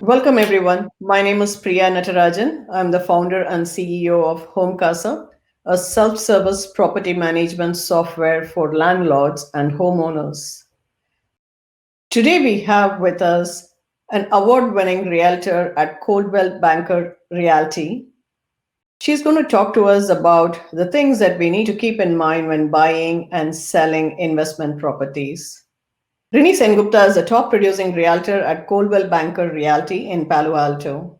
Welcome, everyone. My name is Priya Natarajan. I'm the founder and CEO of HomeKasa, a self service property management software for landlords and homeowners. Today, we have with us an award winning realtor at Coldwell Banker Realty. She's going to talk to us about the things that we need to keep in mind when buying and selling investment properties. Rini Sen Gupta is a top producing realtor at Coldwell Banker Realty in Palo Alto.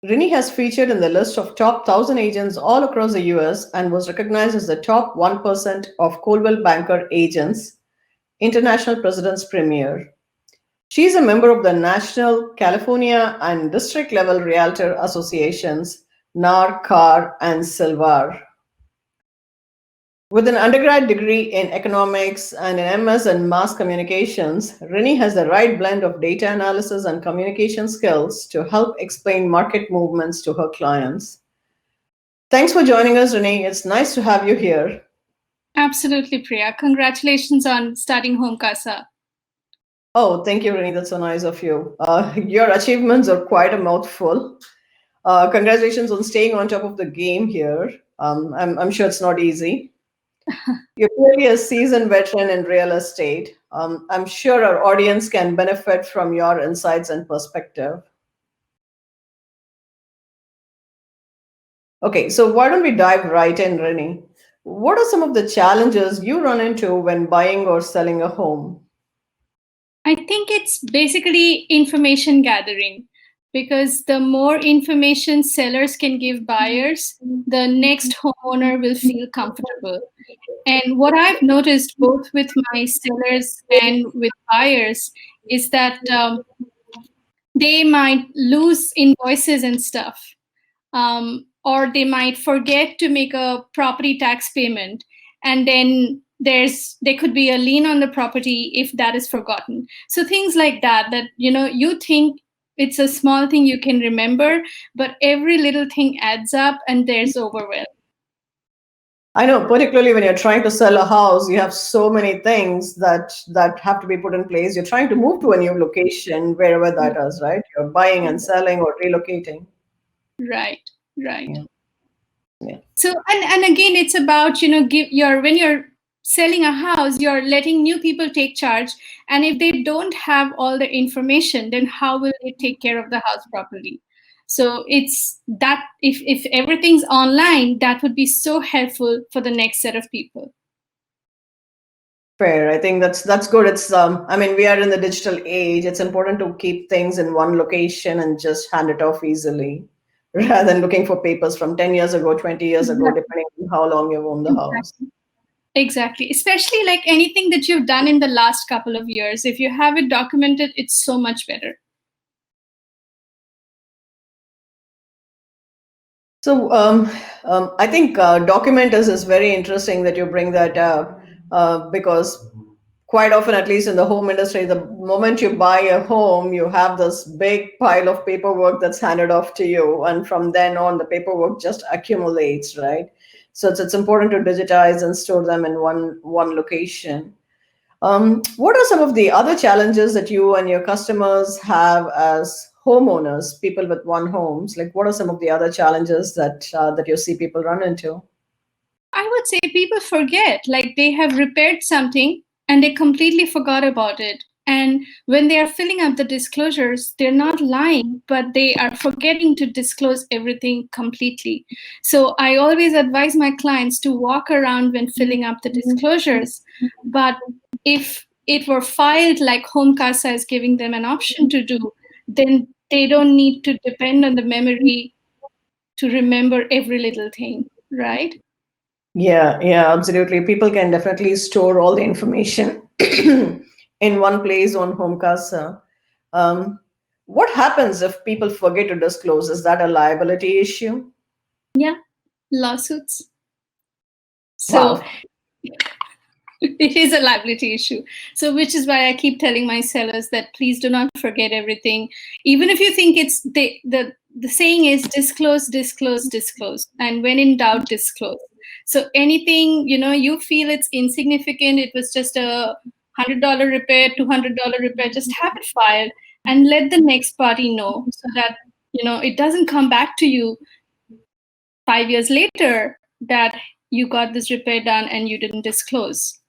Rini has featured in the list of top 1,000 agents all across the US and was recognized as the top 1% of Coldwell Banker Agents, International President's Premier. She is a member of the National, California, and District level Realtor Associations, NAR, CAR, and SILVAR. With an undergrad degree in economics and an MS in mass communications, Rini has the right blend of data analysis and communication skills to help explain market movements to her clients. Thanks for joining us, Rini. It's nice to have you here. Absolutely, Priya. Congratulations on starting HomeKasa. Oh, thank you, Rini. That's so nice of you. Your achievements are quite a mouthful. Congratulations on staying on top of the game here. I'm sure it's not easy. You're clearly a seasoned veteran in real estate. I'm sure our audience can benefit from your insights and perspective. Okay, so why don't we dive right in, Rini? What are some of the challenges you run into when buying or selling a home? I think it's basically information gathering because the more information sellers can give buyers, the next homeowner will feel comfortable. And what I've noticed both with my sellers and with buyers is that they might lose invoices and stuff. Or they might forget to make a property tax payment, and then there could be a lien on the property if that is forgotten. So things like that you think it's a small thing you can remember, but every little thing adds up and there's overwhelm. I know, particularly when you're trying to sell a house, you have so many things that have to be put in place. You're trying to move to a new location, wherever that is, right? You're buying and selling or relocating. Right, right. Yeah. Yeah. So and again, it's about when you're selling a house, you're letting new people take charge, and if they don't have all the information, then how will they take care of the house properly? So it's that if everything's online, that would be so helpful for the next set of people. Fair. I think that's good. It's I mean, we are in the digital age. It's important to keep things in one location and just hand it off easily, rather than looking for papers from 10 years ago, 20 years ago, depending on how long you've owned the house. Exactly. Exactly. Especially like anything that you've done in the last couple of years. If you have it documented, it's so much better. So I think document is very interesting that you bring that up because quite often, at least in the home industry, the moment you buy a home, you have this big pile of paperwork that's handed off to you, and from then on, the paperwork just accumulates, right? So it's important to digitize and store them in one location. What are some of the other challenges that you and your customers have as homeowners, people with one homes? Like, what are some of the other challenges that you see people run into? I would say people forget, like they have repaired something and they completely forgot about it. And when they are filling up the disclosures, they're not lying, but they are forgetting to disclose everything completely. So I always advise my clients to walk around when filling up the disclosures. But if it were filed like HomeKasa is giving them an option to do, then they don't need to depend on the memory to remember every little thing, right? Yeah, absolutely. People can definitely store all the information in one place on HomeKasa. Um, what happens if people forget to disclose? Is that a liability issue? Yeah, lawsuits. So Wow. it is a liability issue. So which is why I keep telling my sellers that please do not forget everything. Even if you think it's the saying is disclose, disclose, disclose. And when in doubt, disclose. So anything, you feel it's insignificant, it was just a $100 repair, $200 repair, just have it filed. and let the next party know so that it doesn't come back to you 5 years later that you got this repair done and you didn't disclose.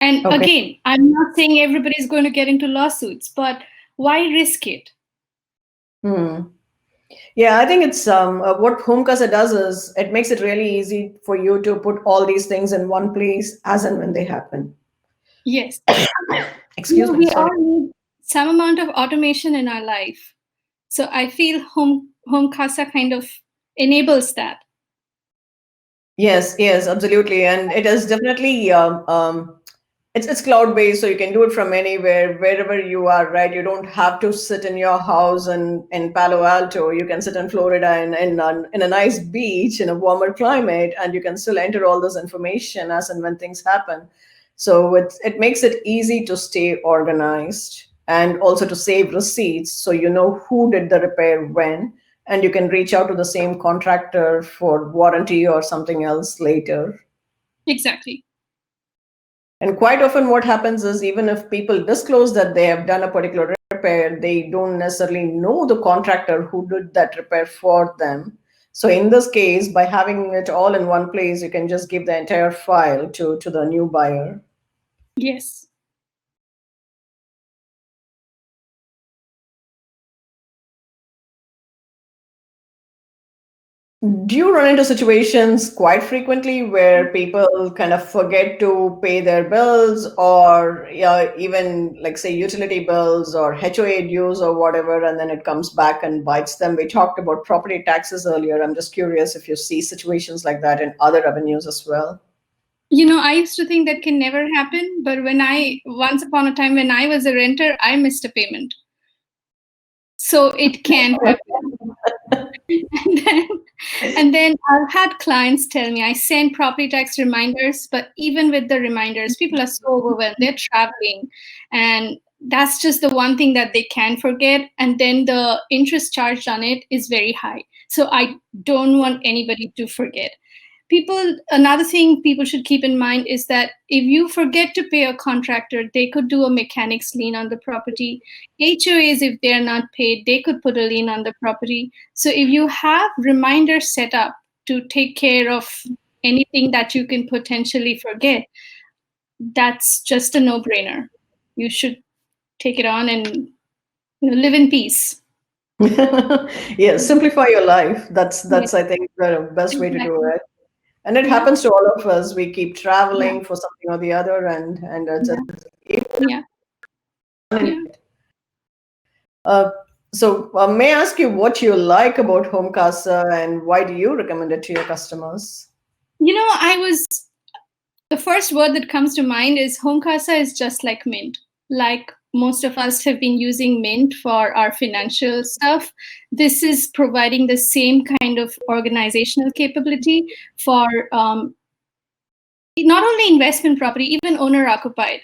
And Okay. again, I'm not saying everybody's going to get into lawsuits, but why risk it? Yeah, I think it's what HomeKasa does is it makes it really easy for you to put all these things in one place as and when they happen. Yes. Excuse me, We sorry. all need some amount of automation in our life. So I feel HomeKasa kind of enables that. Yes, yes, absolutely, and it is definitely it's cloud based, so you can do it from anywhere, wherever you are. Right, you don't have to sit in your house in Palo Alto. You can sit in Florida in a nice beach in a warmer climate, and you can still enter all this information as and when things happen. So it makes it easy to stay organized and also to save receipts, so you know who did the repair when, and you can reach out to the same contractor for warranty or something else later. Exactly. And quite often, what happens is even if people disclose that they have done a particular repair, they don't necessarily know the contractor who did that repair for them. So, in this case, by having it all in one place, you can just give the entire file to the new buyer. Yes. Do you run into situations quite frequently where people kind of forget to pay their bills, or even like say utility bills or HOA dues or whatever, and then it comes back and bites them? We talked about property taxes earlier. I'm just curious if you see situations like that in other avenues as well. I used to think that can never happen, but once upon a time when I was a renter, I missed a payment. So it can happen. and then, and then I've had clients tell me I send property tax reminders, but even with the reminders, people are so overwhelmed. They're traveling, and that's just the one thing that they can forget. And then the interest charged on it is very high. So I don't want anybody to forget. Another thing people should keep in mind is that if you forget to pay a contractor, they could do a mechanic's lien on the property. HOAs, if they're not paid, they could put a lien on the property. So if you have reminders set up to take care of anything that you can potentially forget, that's just a no-brainer. You should take it on and live in peace. Yes, simplify your life. That's Yeah, that's I think the best way to do exactly. it. And it Yeah, happens to all of us. We keep yeah, traveling for something or the other, and yeah, yeah, yeah. uh, so may I ask you what you like about HomeKasa and why do you recommend it to your customers? The first word that comes to mind is HomeKasa is just like Mint. Like most of us have been using Mint for our financial stuff, this is providing the same kind of organizational capability for not only investment property, even owner occupied.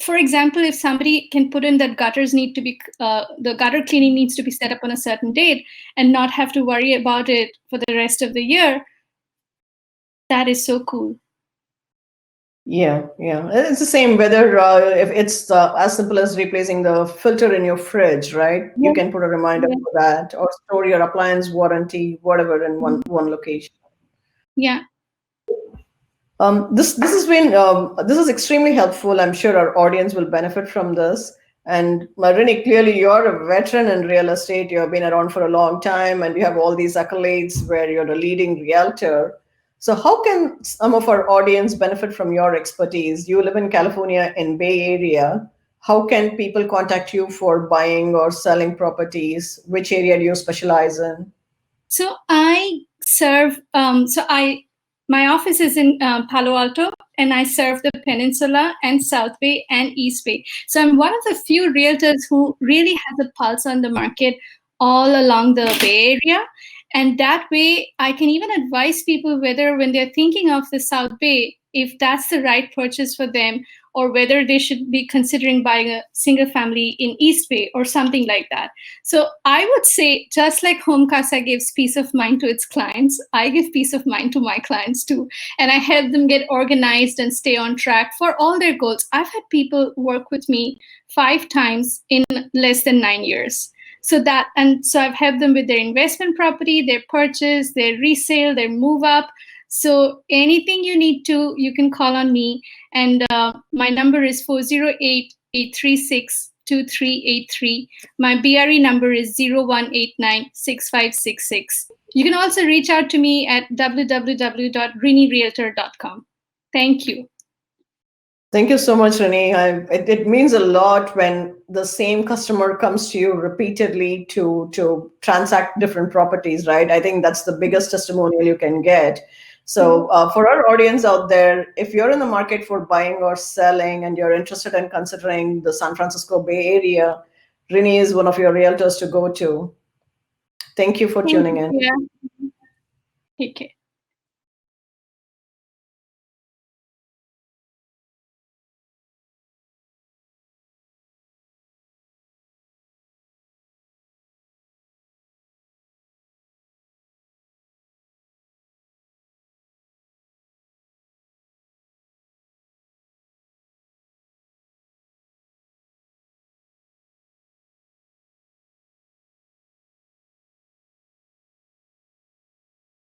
For example, if somebody can put in that the gutter cleaning needs to be set up on a certain date and not have to worry about it for the rest of the year, that is so cool. Yeah, yeah. It's the same whether if it's as simple as replacing the filter in your fridge, right? You Yes, can put a reminder yes, for that, or store your appliance warranty, whatever, in one location. yeah. This has been this is extremely helpful. I'm sure our audience will benefit from this. And Rini, clearly you're a veteran in real estate. You've been around for a long time, and you have all these accolades where you're a leading realtor. So, how can some of our audience benefit from your expertise? You live in California in Bay Area. How can people contact you for buying or selling properties? Which area do you specialize in? So I serve. My office is in Palo Alto, and I serve the Peninsula and South Bay and East Bay. So I'm one of the few realtors who really has a pulse on the market all along the Bay Area, and that way I can even advise people whether when they're thinking of the South Bay, if that's the right purchase for them, or whether they should be considering buying a single family in East Bay or something like that. So I would say, just like HomeKasa gives peace of mind to its clients, I give peace of mind to my clients too. And I help them get organized and stay on track for all their goals. I've had people work with me 5 times in less than 9 years. So I've helped them with their investment property, their purchase, their resale, their move up. So anything you need to, you can call on me. And my number is 408-836-2383. My BRE number is 0189-6566. You can also reach out to me at www.rinirealtor.com. Thank you. Thank you so much, Rini. It means a lot when the same customer comes to you repeatedly to transact different properties, right? I think that's the biggest testimonial you can get. So for our audience out there, if you're in the market for buying or selling and you're interested in considering the San Francisco Bay Area, Rini is one of your realtors to go to. Thank you for tuning in. Yeah. Take care.